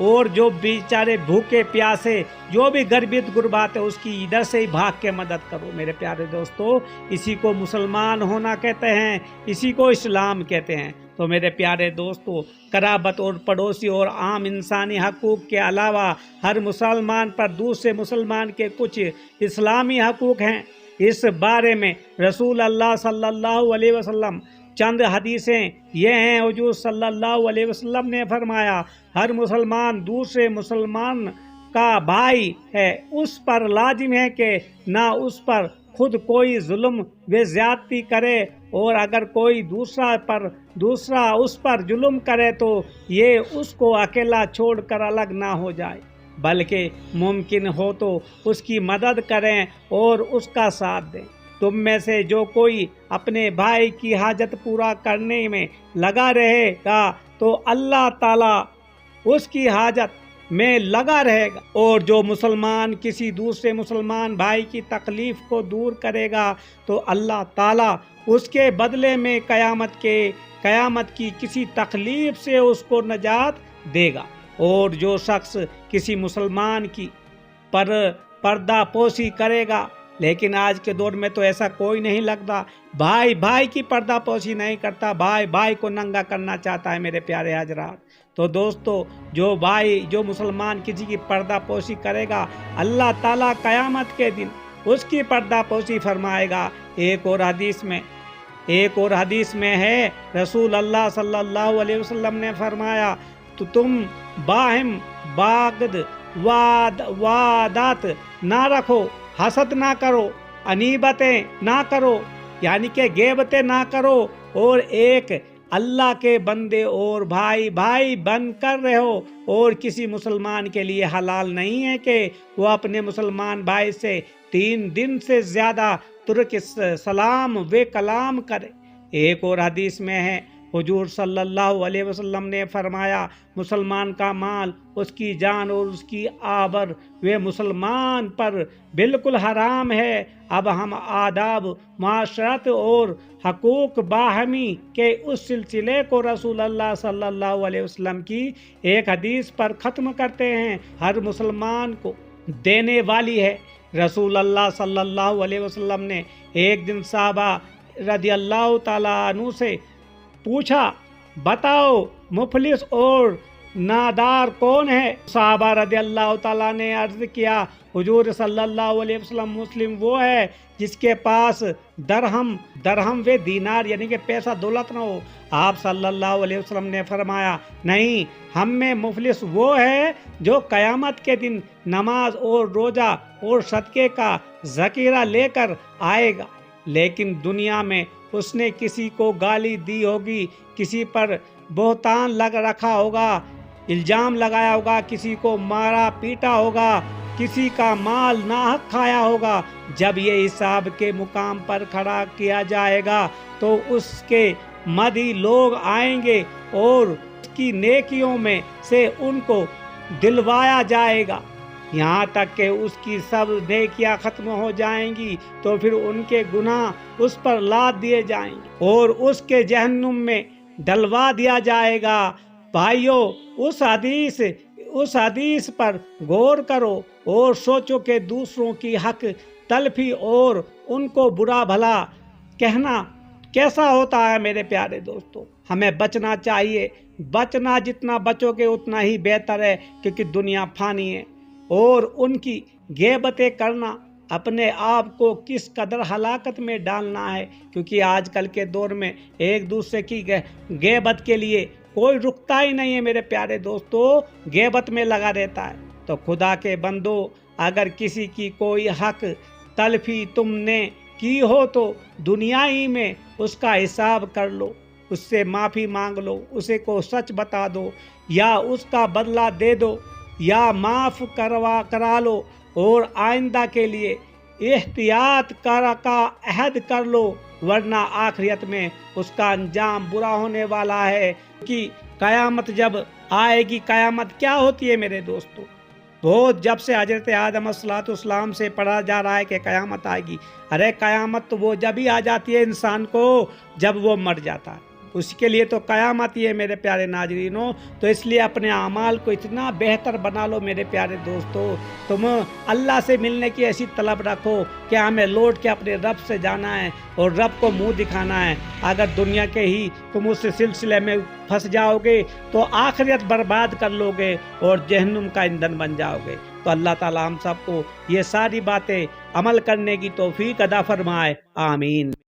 اور جو بیچارے بھوکے پیاسے جو بھی غربت غربات ہے اس کی ادھر سے ہی بھاگ کے مدد کرو میرے پیارے دوستو۔ اسی کو مسلمان ہونا کہتے ہیں، اسی کو اسلام کہتے ہیں۔ تو میرے پیارے دوستو، قرابت اور پڑوسی اور عام انسانی حقوق کے علاوہ ہر مسلمان پر دوسرے مسلمان کے کچھ اسلامی حقوق ہیں۔ اس بارے میں رسول اللہ صلی اللہ علیہ وسلم چند حدیثیں یہ ہیں۔ حضور صلی اللہ علیہ وسلم نے فرمایا، ہر مسلمان دوسرے مسلمان کا بھائی ہے، اس پر لازم ہے کہ نہ اس پر خود کوئی ظلم و زیادتی کرے، اور اگر کوئی دوسرا اس پر ظلم کرے تو یہ اس کو اکیلا چھوڑ کر الگ نہ ہو جائے، بلکہ ممکن ہو تو اس کی مدد کریں اور اس کا ساتھ دیں۔ تم میں سے جو کوئی اپنے بھائی کی حاجت پورا کرنے میں لگا رہے گا تو اللہ تعالیٰ اس کی حاجت میں لگا رہے گا، اور جو مسلمان کسی دوسرے مسلمان بھائی کی تکلیف کو دور کرے گا تو اللہ تعالیٰ اس کے بدلے میں قیامت کی کسی تکلیف سے اس کو نجات دے گا۔ اور جو شخص کسی مسلمان کی پردہ پوشی کرے گا، لیکن آج کے دور میں تو ایسا کوئی نہیں لگتا، بھائی کی پردہ پوشی نہیں کرتا، بھائی کو ننگا کرنا چاہتا ہے میرے پیارے حضرات۔ تو دوستو، جو مسلمان کسی کی پردہ پوشی کرے گا، اللہ تعالیٰ قیامت کے دن اس کی پردہ پوشی فرمائے گا۔ ایک اور حدیث میں ہے، رسول اللہ صلی اللہ علیہ وسلم نے فرمایا، تو تم باہم باغد وعدات نہ رکھو، حسد نہ کرو، انیبتیں نہ کرو، یعنی کہ غیبتیں نہ کرو، اور ایک اللہ کے بندے اور بھائی بن کر رہو۔ اور کسی مسلمان کے لیے حلال نہیں ہے کہ وہ اپنے مسلمان بھائی سے 3 دن سے زیادہ ترک سلام و کلام کرے۔ ایک اور حدیث میں ہے، حضور صلی اللہ علیہ وسلم نے فرمایا، مسلمان کا مال، اس کی جان اور اس کی آبر وہ مسلمان پر بالکل حرام ہے۔ اب ہم آداب معاشرت اور حقوق باہمی کے اس سلسلے کو رسول اللہ صلی اللہ علیہ وسلم کی ایک حدیث پر ختم کرتے ہیں، ہر مسلمان کو دینے والی ہے۔ رسول اللہ صلی اللہ علیہ وسلم نے ایک دن صحابہ رضی اللہ تعالیٰ عنہ سے پوچھا، بتاؤ مفلس اور نادار کون ہے؟ صحابہ رضی اللہ تعالیٰ نے عرض کیا، حضور صلی اللہ علیہ وسلم، مسلم وہ ہے جس کے پاس درہم و دینار یعنی کہ پیسہ دولت نہ ہو۔ آپ صلی اللہ علیہ وسلم نے فرمایا، نہیں، ہم میں مفلس وہ ہے جو قیامت کے دن نماز اور روزہ اور صدقے کا ذخیرہ لے کر آئے گا، لیکن دنیا میں اس نے کسی کو گالی دی ہوگی، کسی پر بہتان رکھا ہوگا، الزام لگایا ہوگا، کسی کو مارا پیٹا ہوگا، کسی کا مال ناحق کھایا ہوگا۔ جب یہ حساب کے مقام پر کھڑا کیا جائے گا تو اس کے مدعی لوگ آئیں گے اور اس کی نیکیوں میں سے ان کو دلوایا جائے گا، یہاں تک کہ اس کی سب نیکیاں ختم ہو جائیں گی، تو پھر ان کے گناہ اس پر لاد دیے جائیں گے اور اس کے جہنم میں ڈلوا دیا جائے گا۔ بھائیو، اس حدیث پر غور کرو اور سوچو کہ دوسروں کی حق تلفی اور ان کو برا بھلا کہنا کیسا ہوتا ہے میرے پیارے دوستو۔ ہمیں بچنا چاہیے، بچنا جتنا بچو گے اتنا ہی بہتر ہے، کیونکہ دنیا فانی ہے، اور ان کی غیبتیں کرنا اپنے آپ کو کس قدر ہلاکت میں ڈالنا ہے، کیونکہ آج کل کے دور میں ایک دوسرے کی غیبت کے لیے کوئی رکتا ہی نہیں ہے میرے پیارے دوستو، غیبت میں لگا رہتا ہے۔ تو خدا کے بندو، اگر کسی کی کوئی حق تلفی تم نے کی ہو تو دنیا ہی میں اس کا حساب کر لو، اس سے معافی مانگ لو، اسے کو سچ بتا دو، یا اس کا بدلہ دے دو، یا معاف کرا لو، اور آئندہ کے لیے احتیاط کا عہد کر لو، ورنہ آخرت میں اس کا انجام برا ہونے والا ہے۔ کہ قیامت جب آئے گی، قیامت کیا ہوتی ہے میرے دوستو؟ بہت جب سے حضرت آدم علیہ السلام سے پڑھا جا رہا ہے کہ قیامت آئے گی، ارے قیامت تو وہ جب ہی آ جاتی ہے انسان کو جب وہ مر جاتا ہے۔ اس کے لیے تو قیامت ہی ہے میرے پیارے ناظرینوں۔ تو اس لیے اپنے اعمال کو اتنا بہتر بنا لو میرے پیارے دوستو، تم اللہ سے ملنے کی ایسی طلب رکھو کہ ہمیں لوٹ کے اپنے رب سے جانا ہے اور رب کو منہ دکھانا ہے۔ اگر دنیا کے ہی تم اس سلسلے میں پھنس جاؤ گے تو آخرت برباد کر لو گے اور جہنم کا ایندھن بن جاؤ گے۔ تو اللہ تعالی ہم سب کو یہ ساری باتیں عمل کرنے کی توفیق عطا فرمائے، آمین۔